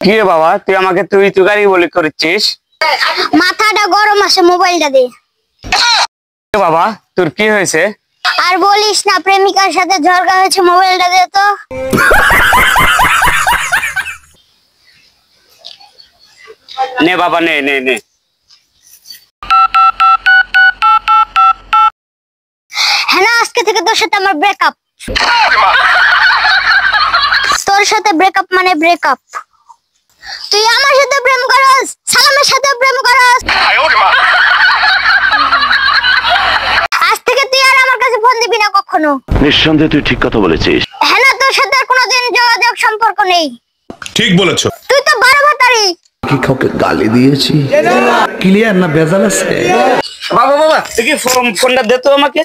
কি রে বাবা, তুই আমাকে তুই তুকারি বলে করছিস? মাথাটা গরম আছে, মোবাইলটা দে। বাবা তোর কি হয়েছে? আর বলিস না, প্রেমিকার সাথে ঝগড়া হয়েছে, মোবাইলটা দে তো। নে বাবা, নে নে নে। হ্যাঁ, আজকে থেকে তোর সাথে আমার ব্রেকআপ। তোর সাথে ব্রেকআপ মানে ব্রেকআপ। তুই আমার সাথে প্রেম করস, সালামের সাথে প্রেম করস। আজ থেকে তুই আর আমার কাছে ফোন দিবি না কখনো। নিঃসন্দেহে তুই ঠিক কথা বলেছিস। হ্যাঁ না, তোর সাথে আর কোনোদিন যোগাযোগ সম্পর্ক নেই। ঠিক বলেছো। তুই তো 12 ভাতারি। কি কাউকে গালি দিয়েছি? ক্লিয়ার না ভেজাল আছে? বাবা বাবা তুই কি ফোনটা দে তো আমাকে।